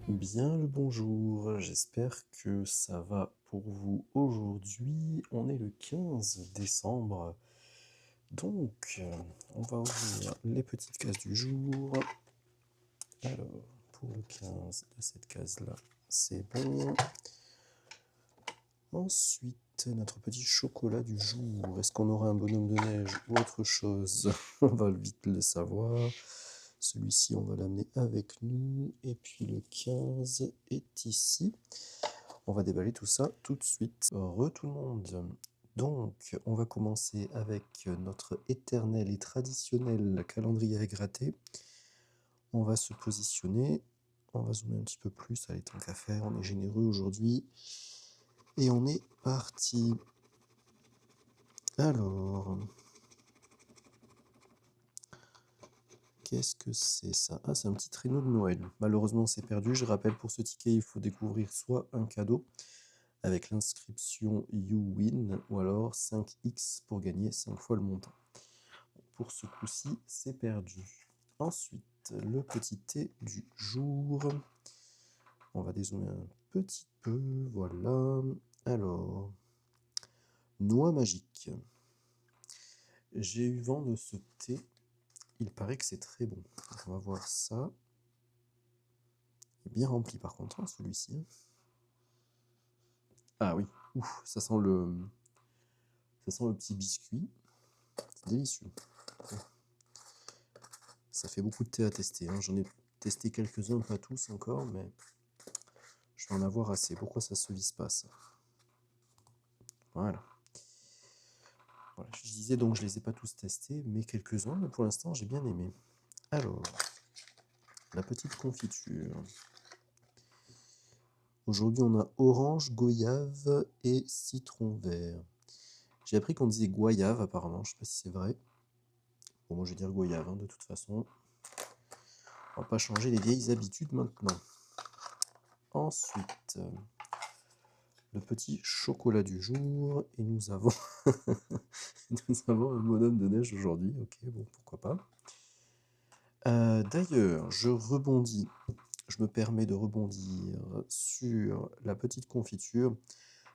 Bien le bonjour, j'espère que ça va pour vous aujourd'hui. On est le 15 décembre, donc on va ouvrir les petites cases du jour. Alors, pour le 15 de cette case-là, c'est bon. Ensuite, notre petit chocolat du jour. Est-ce qu'on aura un bonhomme de neige ou autre chose? On va vite le savoir. Celui-ci, on va l'amener avec nous. Et puis le 15 est ici. On va déballer tout ça tout de suite. Tout le monde. Donc, on va commencer avec notre éternel et traditionnel calendrier à gratter. On va se positionner. On va zoomer un petit peu plus. Allez, tant qu'à faire, on est généreux aujourd'hui. Et on est parti. Alors, qu'est-ce que c'est ça? Ah, c'est un petit traîneau de Noël. Malheureusement, c'est perdu. Je rappelle, pour ce ticket, il faut découvrir soit un cadeau avec l'inscription You Win ou alors 5x pour gagner 5 fois le montant. Pour ce coup-ci, c'est perdu. Ensuite, le petit thé du jour. On va dézoomer un petit peu. Voilà. Alors, noix magique. J'ai eu vent de ce thé. Il paraît que c'est très bon. On va voir ça. Il est bien rempli par contre, hein, celui-ci. Ah oui, ouf, ça sent le petit biscuit. C'est délicieux. Ça fait beaucoup de thé à tester, hein. J'en ai testé quelques-uns, pas tous encore, mais je vais en avoir assez. Pourquoi ça se vise pas, ça? Voilà. Voilà. Je disais donc, je les ai pas tous testés, mais quelques-uns, mais pour l'instant, j'ai bien aimé. Alors, la petite confiture. Aujourd'hui, on a orange, goyave et citron vert. J'ai appris qu'on disait goyave, apparemment. Je sais pas si c'est vrai. Bon, moi, je vais dire goyave, hein, de toute façon. On va pas changer les vieilles habitudes maintenant. Ensuite, le petit chocolat du jour. Et nous avons, nous avons un bonhomme de neige aujourd'hui. Ok, bon, pourquoi pas. D'ailleurs, je me permets de rebondir sur la petite confiture.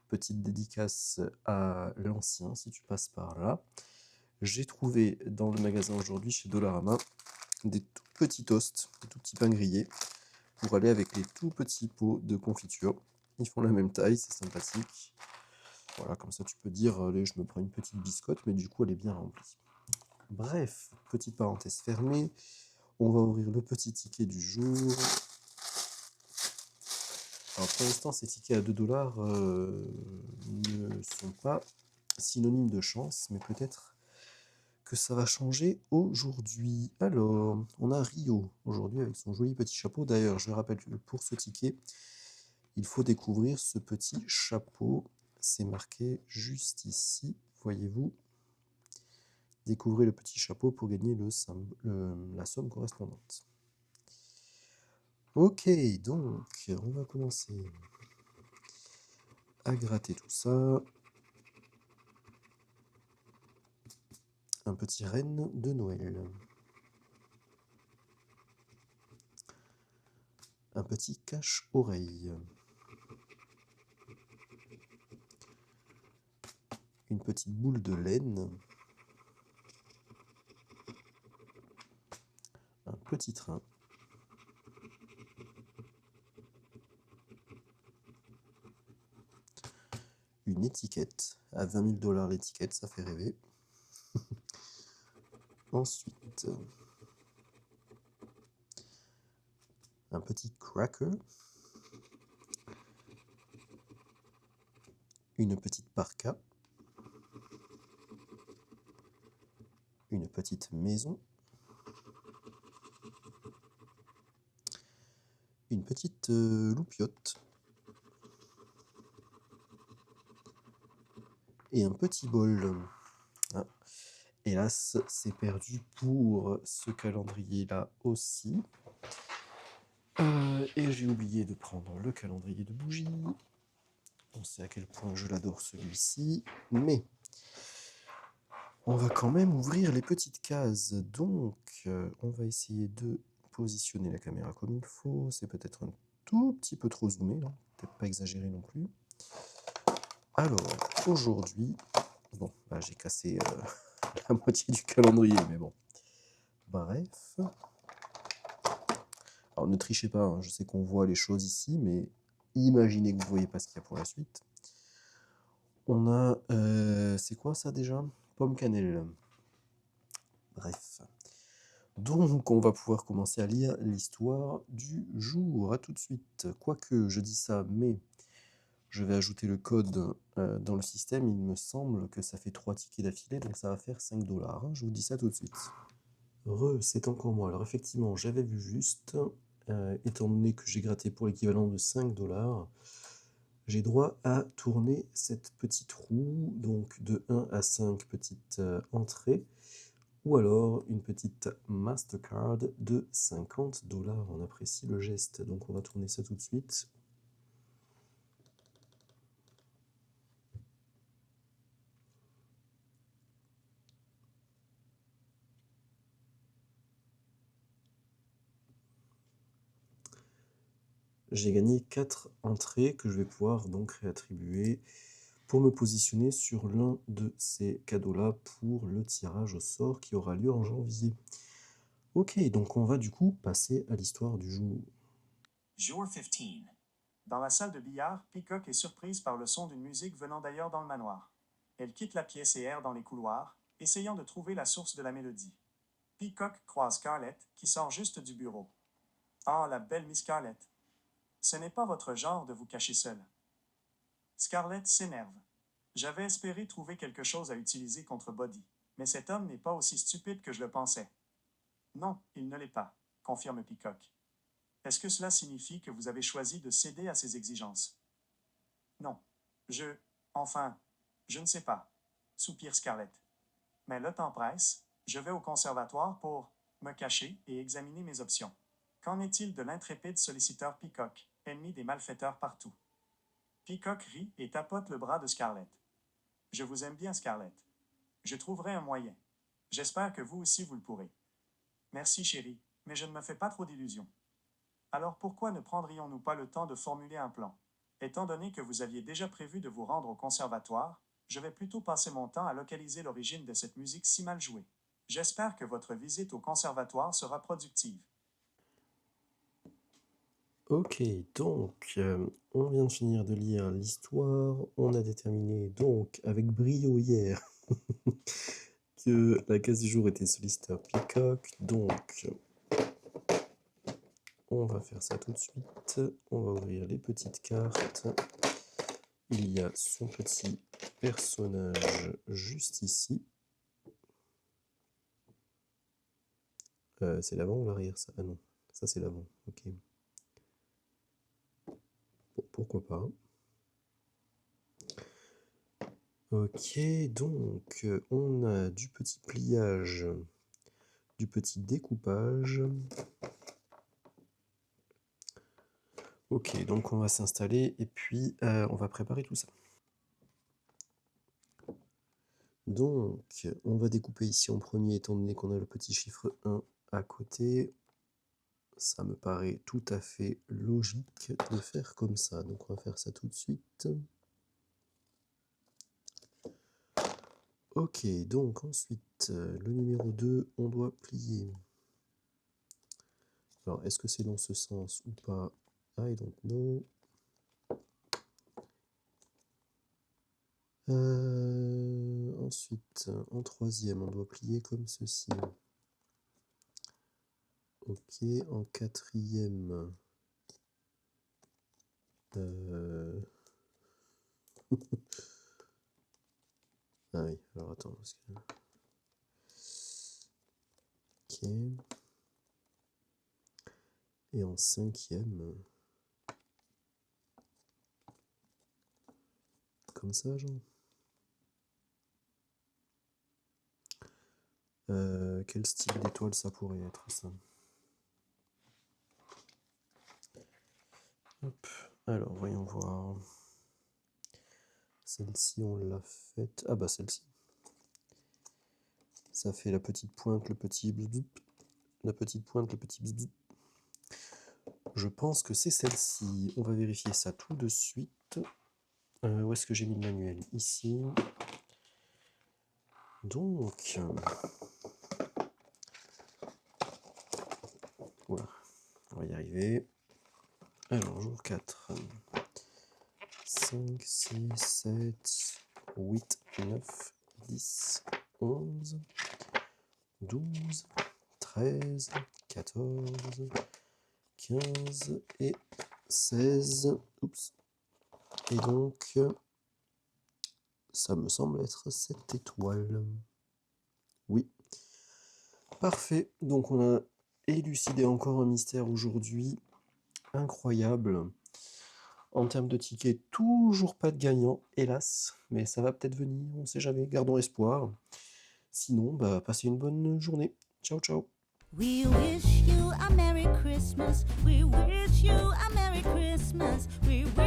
Petite dédicace à l'ancien, si tu passes par là. J'ai trouvé dans le magasin aujourd'hui, chez Dollarama, des tout petits toasts, des tout petits pains grillés, pour aller avec les tout petits pots de confiture. Ils font la même taille, c'est sympathique. Voilà, comme ça tu peux dire, allez, je me prends une petite biscotte, mais du coup elle est bien remplie. Bref, petite parenthèse fermée. On va ouvrir le petit ticket du jour. Alors pour l'instant, ces tickets à 2$ ne sont pas synonymes de chance, mais peut-être que ça va changer aujourd'hui. Alors, on a Rio aujourd'hui avec son joli petit chapeau. D'ailleurs, je rappelle que pour ce ticket, il faut découvrir ce petit chapeau. C'est marqué juste ici, voyez-vous. Découvrez le petit chapeau pour gagner la somme correspondante. Ok, donc on va commencer à gratter tout ça. Un petit renne de Noël. Un petit cache-oreille. Une petite boule de laine. Un petit train. Une étiquette. À 20 000 $ l'étiquette, ça fait rêver. Ensuite, un petit cracker. Une petite parka. Une petite maison. Une petite loupiote. Et un petit bol. Ah. Hélas, c'est perdu pour ce calendrier-là aussi. Et j'ai oublié de prendre le calendrier de bougies. On sait à quel point je l'adore celui-ci. Mais on va quand même ouvrir les petites cases. Donc, on va essayer de positionner la caméra comme il faut. C'est peut-être un tout petit peu trop zoomé, là. Peut-être pas exagéré non plus. Alors, aujourd'hui, bon, bah, j'ai cassé la moitié du calendrier, mais bon. Bref. Alors, ne trichez pas, hein, je sais qu'on voit les choses ici, mais imaginez que vous ne voyez pas ce qu'il y a pour la suite. On a... c'est quoi ça déjà? Pomme cannelle. Bref. Donc, on va pouvoir commencer à lire l'histoire du jour. À tout de suite. Quoique, je dis ça, mais je vais ajouter le code dans le système. Il me semble que ça fait 3 tickets d'affilée, donc ça va faire 5 $. Hein. Je vous dis ça tout de suite. C'est encore moi. Alors, effectivement, j'avais vu juste, étant donné que j'ai gratté pour l'équivalent de 5 $, j'ai droit à tourner cette petite roue, donc de 1 à 5 petites entrées. Ou alors une petite Mastercard de 50 $. On apprécie le geste, donc on va tourner ça tout de suite. J'ai gagné 4 entrées que je vais pouvoir donc réattribuer pour me positionner sur l'un de ces cadeaux-là pour le tirage au sort qui aura lieu en janvier. Ok, donc on va du coup passer à l'histoire du jour. Jour 15. Dans la salle de billard, Peacock est surprise par le son d'une musique venant d'ailleurs dans le manoir. Elle quitte la pièce et erre dans les couloirs, essayant de trouver la source de la mélodie. Peacock croise Scarlett, qui sort juste du bureau. Ah, la belle Miss Scarlett. Ce n'est pas votre genre de vous cacher seule. Scarlett s'énerve. J'avais espéré trouver quelque chose à utiliser contre Buddy, mais cet homme n'est pas aussi stupide que je le pensais. Non, il ne l'est pas, confirme Peacock. Est-ce que cela signifie que vous avez choisi de céder à ses exigences? Non. Enfin, je ne sais pas, soupire Scarlett. Mais le temps presse, je vais au conservatoire pour me cacher et examiner mes options. Qu'en est-il de l'intrépide solliciteur Peacock, ennemi des malfaiteurs partout? Peacock rit et tapote le bras de Scarlett. Je vous aime bien, Scarlett. Je trouverai un moyen. J'espère que vous aussi vous le pourrez. Merci, chérie, mais je ne me fais pas trop d'illusions. Alors pourquoi ne prendrions-nous pas le temps de formuler un plan? Étant donné que vous aviez déjà prévu de vous rendre au conservatoire, je vais plutôt passer mon temps à localiser l'origine de cette musique si mal jouée. J'espère que votre visite au conservatoire sera productive. Ok, donc on vient de finir de lire l'histoire. On a déterminé donc avec brio hier que la case du jour était solliciteur Peacock. Donc on va faire ça tout de suite. On va ouvrir les petites cartes. Il y a son petit personnage juste ici. C'est l'avant ou l'arrière ça? Ah non, ça c'est l'avant. Ok. Bon, pourquoi pas. Ok, donc on a du petit pliage, du petit découpage. Ok, donc on va s'installer et puis on va préparer tout ça. Donc, on va découper ici en premier, étant donné qu'on a le petit chiffre 1 à côté. Ça me paraît tout à fait logique de faire comme ça. Donc on va faire ça tout de suite. Ok, donc ensuite, le numéro 2, on doit plier. Alors, est-ce que c'est dans ce sens ou pas? I don't know. Ensuite, en troisième, on doit plier comme ceci. Ok, en quatrième. Ah oui, alors attends. Parce que... Ok. Et en cinquième. Comme ça, genre. Quel style d'étoile ça pourrait être, ça? Hop. Alors, voyons voir. Celle-ci, on l'a faite. Ah bah celle-ci. Ça fait la petite pointe, le petit bzz, la petite pointe, le petit bzz. je pense que c'est celle-ci. On va vérifier ça tout de suite. Où est-ce que j'ai mis le manuel? Ici. Donc... Voilà, on va y arriver. Alors, jour 4. 5, 6, 7, 8, 9, 10, 11, 12, 13, 14, 15 et 16. Oups. Et donc, ça me semble être cette étoile. Oui. Parfait. Donc, on a élucidé encore un mystère aujourd'hui. Incroyable. En termes de tickets, toujours pas de gagnant, hélas. Mais ça va peut-être venir, on sait jamais. Gardons espoir. Sinon, bah, passez une bonne journée. Ciao, ciao. We wish you a Merry Christmas. We wish you a Merry Christmas. We wish